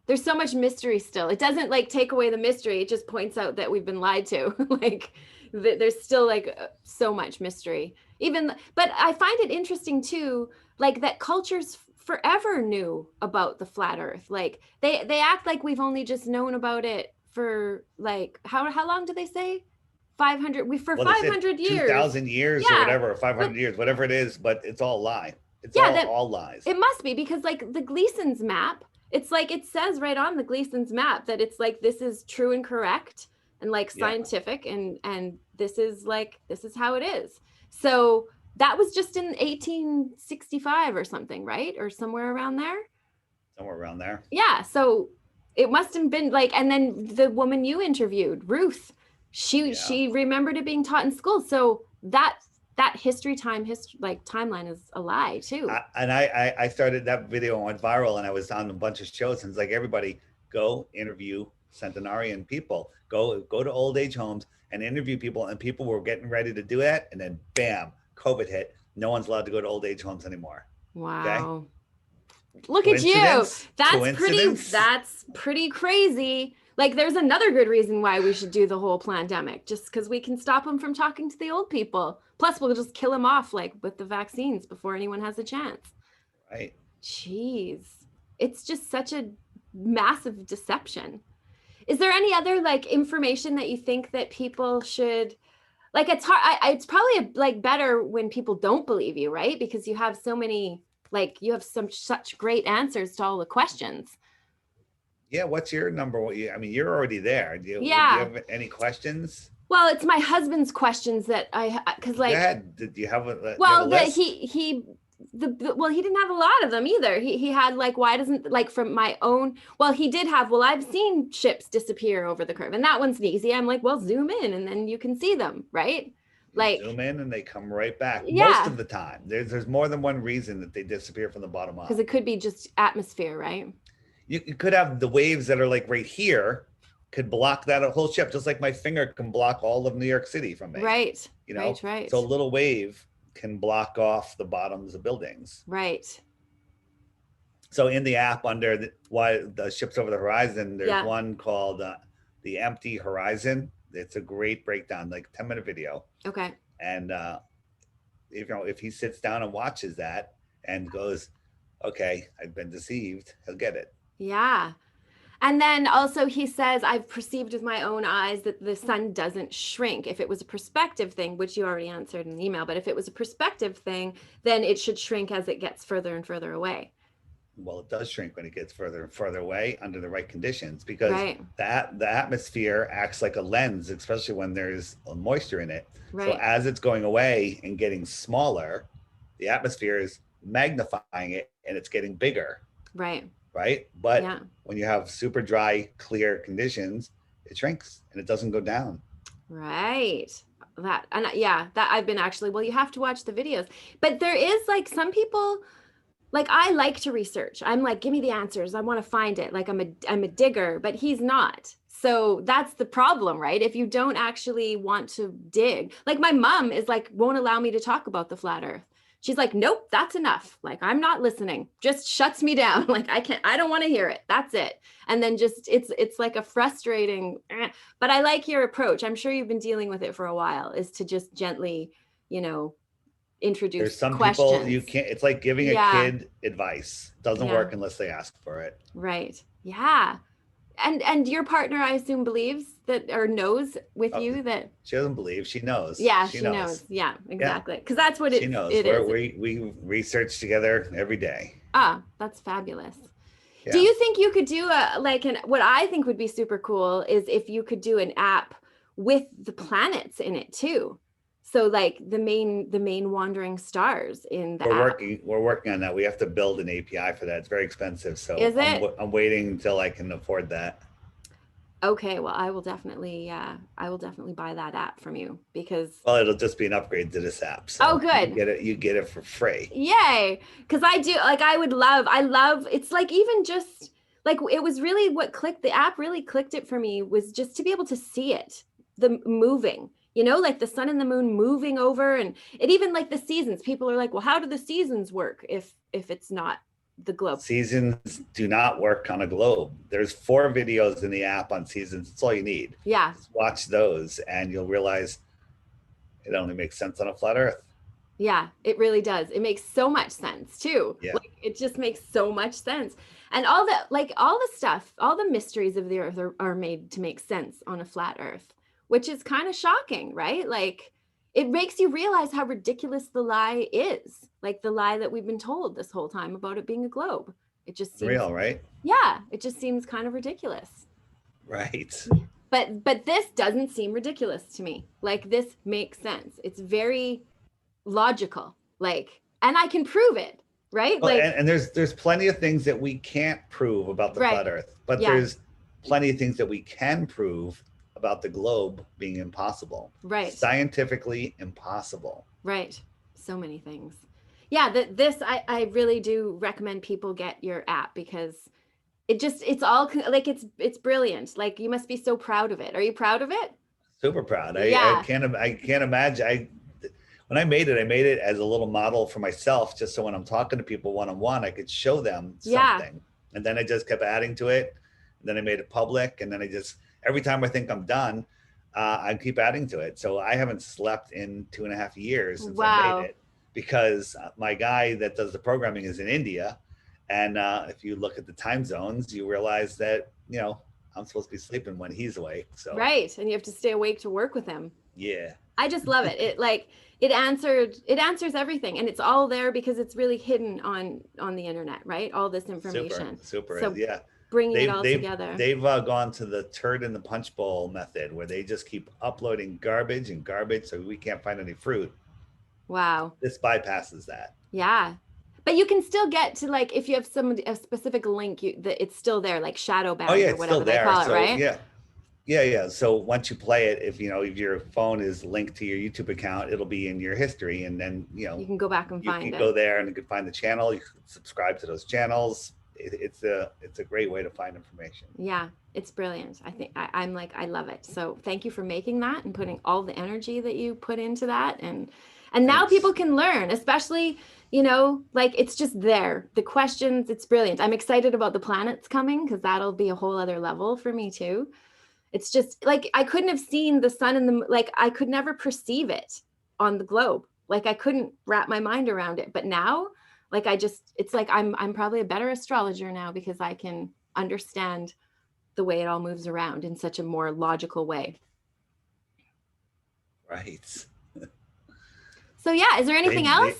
There's so much mystery still. It doesn't like take away the mystery. It just points out that we've been lied to. Like there's still like so much mystery. But I find it interesting too, like that cultures forever knew about the flat earth. Like they act like we've only just known about it for like how long do they say? 500 we for Well, they said 500 years. 2,000 years or Yeah. whatever, or But 500 years, whatever it is, but it's all a lie. It's yeah, that all lies. it must be, because like the Gleason's map, it's like it says right on the Gleason's map that it's like this is true and correct and like Yeah. scientific, and this is how it is. So that was just in 1865 or something, right? Or somewhere around there. Somewhere around there. Yeah, so it must have been like, and then the woman you interviewed, Ruth, she remembered it being taught in school. So that history timeline is a lie too. I started that video and went viral, and I was on a bunch of shows, and it's like, everybody go interview centenarian people, go to old age homes and interview people, and people were getting ready to do that, and then bam, COVID hit. No one's allowed to go to old age homes anymore. Wow. Okay? Look at you. That's pretty crazy. Like there's another good reason why we should do the whole pandemic, just because we can stop them from talking to the old people. Plus we'll just kill them off like with the vaccines before anyone has a chance. Right. Jeez. It's just such a massive deception. Is there any other like information that you think that people should, like, it's hard, it's probably like better when people don't believe you, right? Because you have so many, like you have such great answers to all the questions. Yeah, what's your number one? I mean, you're already there. Do you have any questions? Well, it's my husband's questions that because like, did you have a well, list? he didn't have a lot of them either. He had like, why doesn't, like, from my own, well, he did have, well, I've seen ships disappear over the curve, and that one's easy. I'm like, well, zoom in and then you can see them, right? Like zoom in and they come right back. Yeah. Most of the time. There's more than one reason that they disappear from the bottom up. Because it could be just atmosphere, right? You could have the waves that are like right here could block that whole ship, just like my finger can block all of New York City from me. Right. Right. So a little wave can block off the bottoms of buildings. Right. So in the app under why the ships over the horizon, there's one called the Empty Horizon. It's a great breakdown, like 10-minute video. Okay. And if he sits down and watches that and goes, okay, I've been deceived, he'll get it. Yeah. And then also he says, I've perceived with my own eyes that the sun doesn't shrink. If it was a perspective thing, which you already answered in the email, but if it was a perspective thing, then it should shrink as it gets further and further away. Well, it does shrink when it gets further and further away under the right conditions, because the atmosphere acts like a lens, especially when there's moisture in it. Right. So as it's going away and getting smaller, the atmosphere is magnifying it and it's getting bigger. Right. Right. But when you have super dry, clear conditions, it shrinks and it doesn't go down. Right. That I've been actually, well, you have to watch the videos, but there is like some people, like I like to research. I'm like, give me the answers. I want to find it. Like I'm a digger, but he's not. So that's the problem, right? If you don't actually want to dig, like my mom is like, won't allow me to talk about the flat earth. She's like, nope, that's enough. Like, I'm not listening, just shuts me down. Like, I don't want to hear it. That's it. And then just, it's like a frustrating, but I like your approach. I'm sure you've been dealing with it for a while, is to just gently, introduce There's some questions. people you can't, it's like giving a kid advice. Doesn't work unless they ask for it. Right. Yeah. And your partner, I assume, believes that, or knows with you that she doesn't believe, she knows. Yeah, she knows. Yeah, exactly. Because that's what she knows. We research together every day. Ah, that's fabulous. Yeah. Do you think you could do what I think would be super cool is if you could do an app with the planets in it too? So like the main wandering stars in the We're app. working on that. We have to build an API for that. It's very expensive. So Is it? I'm waiting until I can afford that. Okay, well, I will definitely buy that app from you because Well, it'll just be an upgrade to this app. oh, So good. you get it for free. Yay. Because I do like I love it's like even just like it was really what clicked the app really clicked it for me was just to be able to see it, the moving, like the sun and the moon moving over and it even like the seasons. People are like, well, how do the seasons work if it's not the globe? Seasons do not work on a globe. There's 4 videos in the app on seasons. That's all you need. Yeah. Just watch those and you'll realize it only makes sense on a flat earth. Yeah, it really does. It makes so much sense too. Yeah. Like it just makes so much sense. And all the stuff, all the mysteries of the earth are made to make sense on a flat earth, which is kind of shocking, right? Like it makes you realize how ridiculous the lie is. Like the lie that we've been told this whole time about it being a globe. It just seems Real, right? yeah, it just seems kind of ridiculous. Right. But this doesn't seem ridiculous to me. Like this makes sense. It's very logical, like, and I can prove it, right? Well, Like, and there's plenty of things that we can't prove about the right. flat earth, but Yeah. there's plenty of things that we can prove about the globe being impossible. Right. Scientifically impossible. Right. So many things. Yeah, I really do recommend people get your app because it's all like it's brilliant. Like you must be so proud of it. Are you proud of it? Super proud. Yeah. I can't imagine. When I made it as a little model for myself, just so when I'm talking to people one-on-one, I could show them Yeah. something. And then I just kept adding to it. And then I made it public. And then every time I think I'm done, I keep adding to it. So I haven't slept in 2.5 years since I made it because my guy that does the programming is in India. And if you look at the time zones, you realize that, I'm supposed to be sleeping when he's awake. So right. And you have to stay awake to work with him. Yeah. I just love it. It answers everything and it's all there because it's really hidden on the internet, right? All this information. Super. So yeah. Bringing it all together. They've gone to the turd in the punch bowl method where they just keep uploading garbage so we can't find any fruit. Wow. This bypasses that. Yeah. But you can still get to like if you have a specific link, it's still there, like shadow bound or whatever they call it, right? Yeah. Yeah. So once you play it, if your phone is linked to your YouTube account, it'll be in your history, and then you can go back and find it. You can go there and you can find the channel. You can subscribe to those channels. It's a great way to find information. Yeah, it's brilliant. I think I love it. So thank you for making that and putting all the energy that you put into that, and now people can learn, especially like it's just there. The questions, it's brilliant. I'm excited about the planets coming because that'll be a whole other level for me too. It's just like I couldn't have seen the sun and like I could never perceive it on the globe. Like I couldn't wrap my mind around it. But now, like it's like I'm probably a better astrologer now because I can understand the way it all moves around in such a more logical way. Right. So yeah, is there anything else?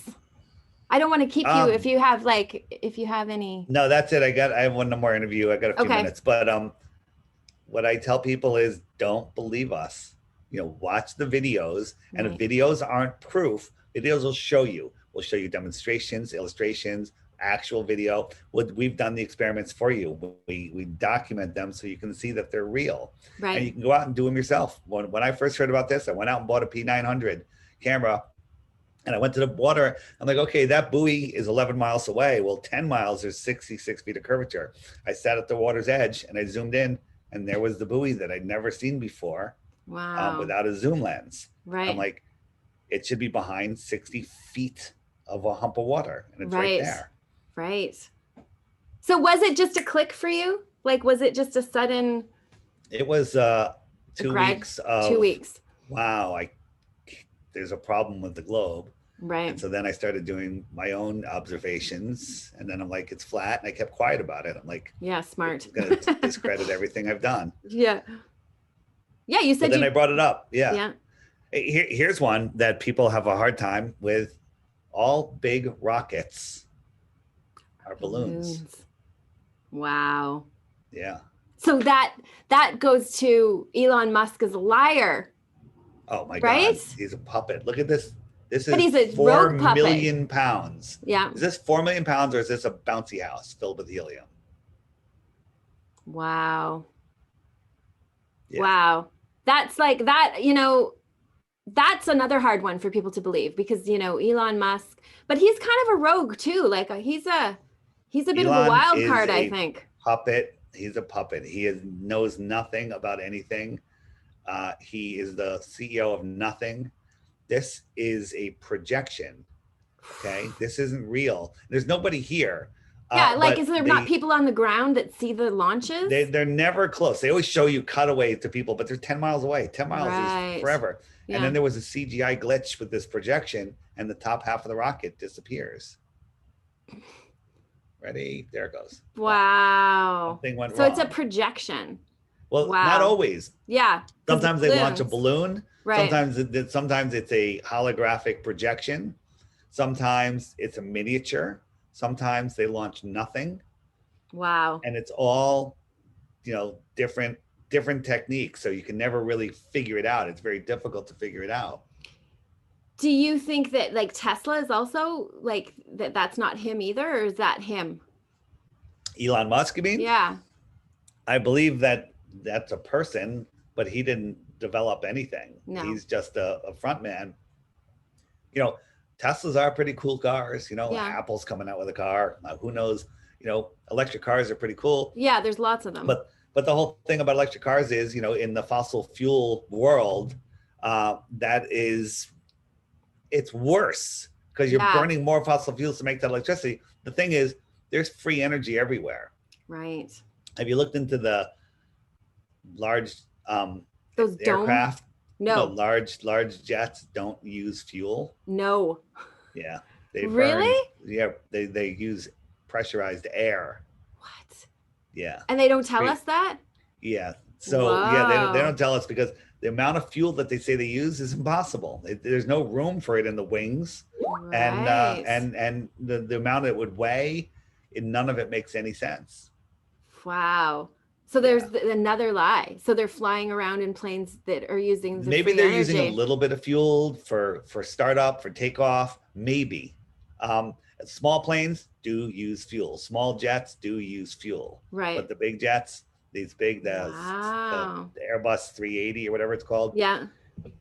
I don't want to keep you if you have any. No, that's it. I have one more interview. I got a few minutes, but what I tell people is don't believe us. Watch the videos, and if videos aren't proof, videos will show you. We'll show you demonstrations, illustrations, actual video. We've done the experiments for you. We document them so you can see that they're real. Right. And you can go out and do them yourself. When I first heard about this, I went out and bought a P900 camera. And I went to the water. I'm like, okay, that buoy is 11 miles away. Well, 10 miles, there's 66 feet of curvature. I sat at the water's edge and I zoomed in, and there was the buoy that I'd never seen before. Wow. Without a zoom lens. Right. I'm like, it should be behind 60 feet of a hump of water. And it's right there. Right. So was it just a click for you? Like, was it just a sudden? It was 2 weeks of 2 weeks. Wow. There's a problem with the globe. Right. And so then I started doing my own observations, and then I'm like, it's flat, and I kept quiet about it. I'm like, yeah, smart. I'm going to discredit everything I've done. Yeah. Yeah, you said. But then I brought it up. Yeah. Yeah. Here's one that people have a hard time with. All big rockets are balloons. Wow. Yeah. So that goes to Elon Musk as a liar. Oh my right? God, he's a puppet. Look at this. This But is he's a 4 rogue puppet. million pounds. Yeah. Is this 4 million pounds or is this a bouncy house filled with helium? Wow. Yeah. Wow. That's like that, that's another hard one for people to believe because, Elon Musk, but he's kind of a rogue too. Like he's a bit of a Elon wild is card, I a think. puppet. He's a puppet. Knows nothing about anything. He is the CEO of nothing. This is a projection. Okay. This isn't real. There's nobody here. Yeah, like is But there not people on the ground that see the launches? they're never close. They always show you cutaways to people, but they're 10 miles away. 10 miles Right. is forever. Yeah. And then there was a CGI glitch with this projection and the top half of the rocket disappears. Ready? There it goes. Wow. Something went So wrong. it's a projection. Well, Wow. not always. Yeah. Sometimes they launch a balloon. Right. Sometimes it's a holographic projection. Sometimes it's a miniature. Sometimes they launch nothing. Wow. And it's all, different techniques. So you can never really figure it out. It's very difficult to figure it out. Do you think that like Tesla is also like that's not him either, or is that him? Elon Musk, you mean? Yeah. I believe that's a person, but he didn't develop anything. No. He's just a front man. Teslas are pretty cool cars. Yeah. Apple's coming out with a car. Who knows? Electric cars are pretty cool. Yeah, there's lots of them. But the whole thing about electric cars is, in the fossil fuel world, it's worse because you're burning more fossil fuels to make that electricity. The thing is, there's free energy everywhere. Right. Have you looked into the large those aircraft? No. Large jets don't use fuel. No. Yeah. Really? They use pressurized air. What? Yeah. And they don't tell us that? Yeah. So they don't tell us because the amount of fuel that they say they use is impossible. There's no room for it in the wings. Right. And the amount it would weigh, none of it makes any sense. Wow. So there's another lie. So they're flying around in planes that are using maybe they're using a little bit of fuel for startup, for takeoff, maybe. Small planes do use fuel. Small jets do use fuel. Right. But the big jets, the Airbus 380 or whatever it's called. Yeah.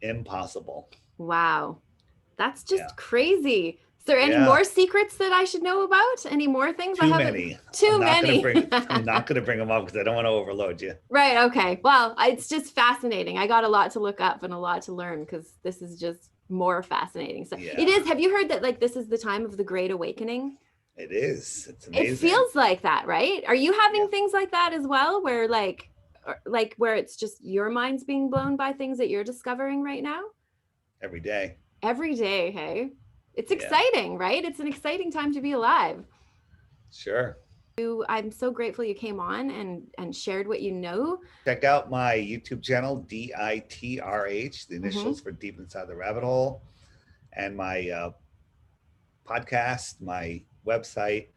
Impossible. Wow. That's just crazy. Is there any more secrets that I should know about? Any more things? Too many. I'm not going to bring them up because I don't want to overload you. Right. Okay. Well, it's just fascinating. I got a lot to look up and a lot to learn because this is just more fascinating. So it is. Have you heard that like this is the time of the Great Awakening? It is. It's amazing. It feels like that, right? Are you having things like that as well, where like where it's just your mind's being blown by things that you're discovering right now? Every day. Every day, hey? It's exciting, right? It's an exciting time to be alive. Sure. I'm so grateful you came on and shared what you know. Check out my YouTube channel, DITRH, the initials for Deep Inside the Rabbit Hole, and my podcast, my website,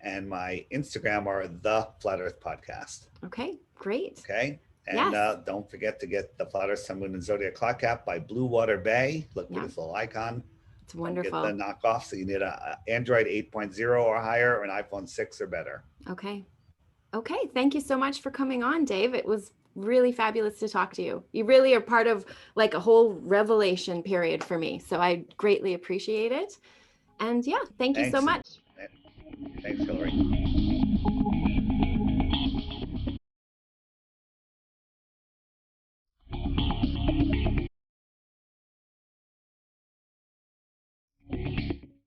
and my Instagram are the Flat Earth Podcast. Okay, great. Okay. And don't forget to get the Flat Earth Sun, Moon, and Zodiac Clock Cap by Blue Water Bay. Look for this little icon. It's wonderful. Get the knockoff. So you need a Android 8.0 or higher, or an iPhone 6 or better. Okay. Okay. Thank you so much for coming on, Dave. It was really fabulous to talk to you. You really are part of like a whole revelation period for me. So I greatly appreciate it. And thank you so much. Thanks, Hillary.